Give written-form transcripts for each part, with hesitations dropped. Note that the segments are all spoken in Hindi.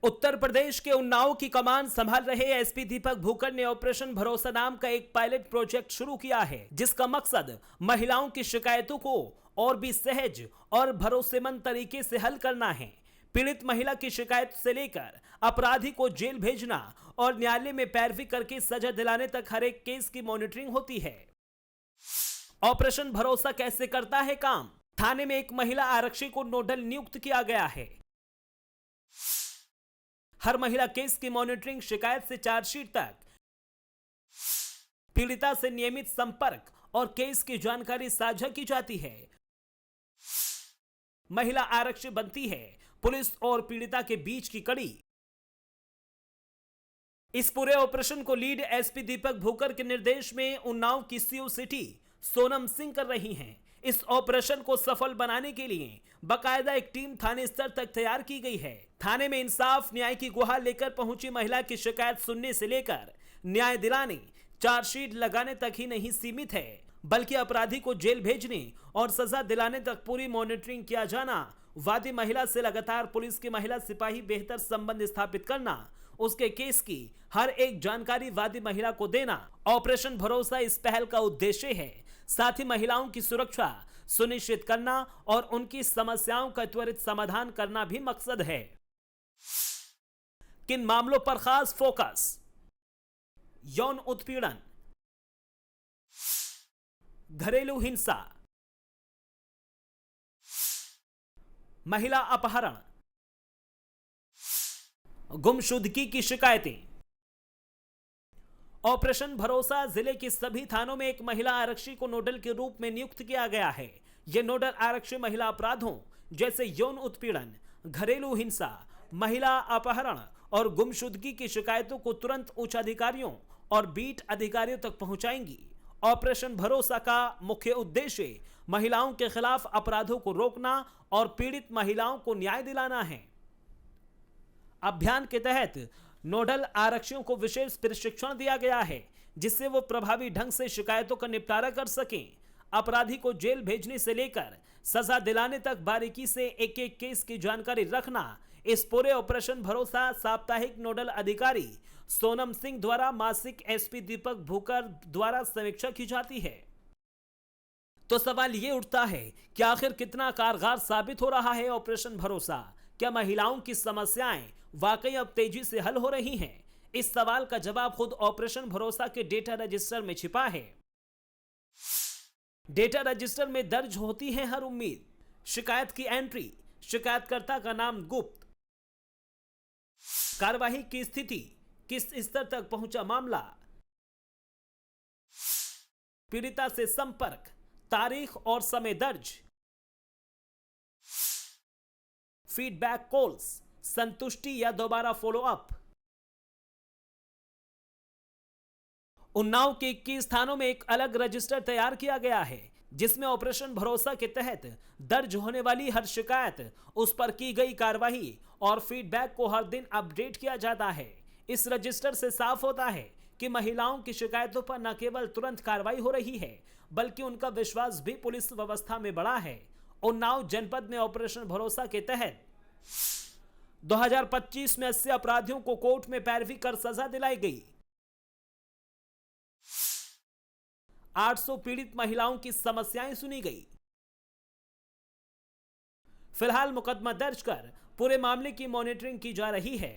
उत्तर प्रदेश के उन्नाव की कमान संभाल रहे एसपी दीपक भूकर ने ऑपरेशन भरोसा नाम का एक पायलट प्रोजेक्ट शुरू किया है, जिसका मकसद महिलाओं की शिकायतों को और भी सहज और भरोसेमंद तरीके से हल करना है। पीड़ित महिला की शिकायत से लेकर अपराधी को जेल भेजना और न्यायालय में पैरवी करके सजा दिलाने तक हर एक केस की मॉनिटरिंग होती है। ऑपरेशन भरोसा कैसे करता है काम? थाने में एक महिला आरक्षी को नोडल नियुक्त किया गया है। हर महिला केस की मॉनिटरिंग, शिकायत से चार्जशीट तक, पीड़िता से नियमित संपर्क और केस की जानकारी साझा की जाती है। महिला आरक्षी बनती है पुलिस और पीड़िता के बीच की कड़ी। इस पूरे ऑपरेशन को लीड एसपी दीपक भूकर के निर्देश में उन्नाव की सीओ सिटी सोनम सिंह कर रही हैं। इस ऑपरेशन को सफल बनाने के लिए बकायदा एक टीम थाने स्तर तक तैयार की गई है। थाने में इंसाफ न्याय की गुहार लेकर पहुंची महिला की शिकायत सुनने से लेकर न्याय दिलाने, चार्जशीट लगाने तक ही नहीं सीमित है, बल्कि अपराधी को जेल भेजने और सजा दिलाने तक पूरी मॉनिटरिंग किया जाना, वादी महिला से लगातार पुलिस की महिला सिपाही बेहतर संबंध स्थापित करना, उसके केस की हर एक जानकारी वादी महिला को देना। ऑपरेशन भरोसा इस पहल का उद्देश्य है। साथ ही महिलाओं की सुरक्षा सुनिश्चित करना और उनकी समस्याओं का त्वरित समाधान करना भी मकसद है। किन मामलों पर खास फोकस? यौन उत्पीड़न, घरेलू हिंसा, महिला अपहरण, गुमशुदगी की शिकायतें। ऑपरेशन भरोसा जिले के सभी थानों में एक महिला आरक्षी को नोडल के रूप में नियुक्त किया गया है। यह नोडल आरक्षी महिला अपराधों जैसे यौन उत्पीड़न, घरेलू हिंसा, महिला अपहरण और गुमशुदगी की शिकायतों को तुरंत उच्च अधिकारियों और बीट अधिकारियों तक पहुंचाएंगी। ऑपरेशन भरोसा का मुख्य उद्देश्य महिलाओं के खिलाफ अपराधों को रोकना और पीड़ित महिलाओं को न्याय दिलाना है। अभियान के तहत नोडल आरक्षियों को विशेष प्रशिक्षण दिया गया है, जिससे वो प्रभावी ढंग से शिकायतों का निपटारा कर सकें। अपराधी को जेल भेजने से लेकर सजा दिलाने तक बारीकी से एक एक केस की जानकारी रखना इस पूरे ऑपरेशन भरोसा साप्ताहिक नोडल अधिकारी सोनम सिंह द्वारा मासिक एसपी दीपक भूकर द्वारा समीक्षा की जाती है। तो सवाल ये उठता है कि आखिर कितना कारगर साबित हो रहा है ऑपरेशन भरोसा? क्या महिलाओं की समस्याएं वाकई अब तेजी से हल हो रही हैं? इस सवाल का जवाब खुद ऑपरेशन भरोसा के डेटा रजिस्टर में छिपा है। डेटा रजिस्टर में दर्ज होती है हर उम्मीद, शिकायत की एंट्री, शिकायतकर्ता का नाम गुप्त, कार्यवाही की स्थिति, किस स्तर तक पहुंचा मामला, पीड़िता से संपर्क, तारीख और समय दर्ज, फीडबैक कॉल्स, संतुष्टि या दोबारा फॉलो अप। उन्नाव के 21 थानों में एक अलग रजिस्टर तैयार किया गया है, जिसमें ऑपरेशन भरोसा के तहत दर्ज होने वाली हर शिकायत, उस पर की गई कार्रवाई और फीडबैक को हर दिन अपडेट किया जाता है। इस रजिस्टर से साफ होता है कि महिलाओं की शिकायतों पर न केवल तुरंत कार्रवाई हो रही है, बल्कि उनका विश्वास भी पुलिस व्यवस्था में बढ़ा है। उन्नाव जनपद में ऑपरेशन भरोसा के तहत 2025 में 80 अपराधियों को कोर्ट में पैरवी कर सजा दिलाई गई। 800 पीड़ित महिलाओं की समस्याएं सुनी गई। फिलहाल मुकदमा दर्ज कर पूरे मामले की मॉनिटरिंग की जा रही है।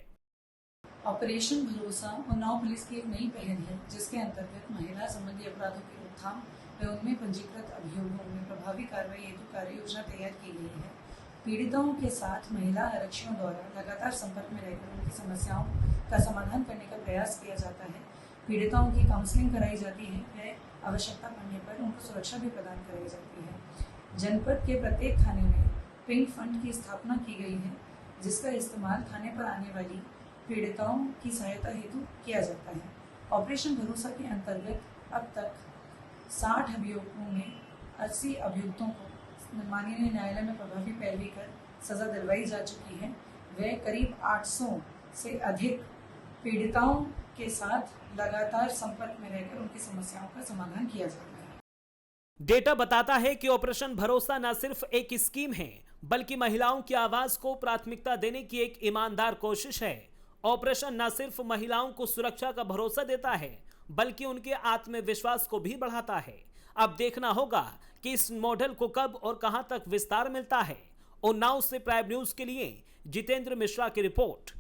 ऑपरेशन भरोसा उन्नाव पुलिस की एक नई पहल है, जिसके अंतर्गत महिला संबंधी अपराधों की रोकथाम व उनमें पंजीकृत अभियोगों में प्रभावी कार्रवाई हेतु कार्य योजना तैयार की गई है। पीड़िताओं के साथ महिला आरक्षियों द्वारा लगातार संपर्क में रहकर उनकी समस्याओं का समाधान करने का प्रयास किया जाता है। पीड़िताओं की काउंसलिंग कराई जाती है व आवश्यकता पड़ने पर उनको सुरक्षा भी प्रदान कराई जाती है। जनपद के प्रत्येक थाने में पिंक फंड की स्थापना की गई है, जिसका इस्तेमाल थाने पर आने वाली पीड़िताओं की सहायता हेतु किया जाता है। ऑपरेशन भरोसा के अंतर्गत अब तक 60 अभियोगों में 80 अभियुक्तों को माननीय न्यायालय में प्रभावी पैरवी कर सजा दिलवाई जा चुकी है। वे करीब 800 से अधिक पीड़िताओं के साथ लगातार संपर्क में रहकर उनकी समस्याओं का समाधान किया जा रहा है। डेटा बताता है कि ऑपरेशन भरोसा न सिर्फ एक स्कीम है, बल्कि महिलाओं की आवाज को प्राथमिकता देने की एक ईमानदार कोशिश है। ऑपरेशन न सिर्फ महिलाओं को सुरक्षा का भरोसा देता है, बल्कि उनके आत्मविश्वास को भी बढ़ाता है। अब देखना होगा कि इस मॉडल को कब और कहां तक विस्तार मिलता है। उन्नाव से प्राइम न्यूज के लिए जितेंद्र मिश्रा की रिपोर्ट।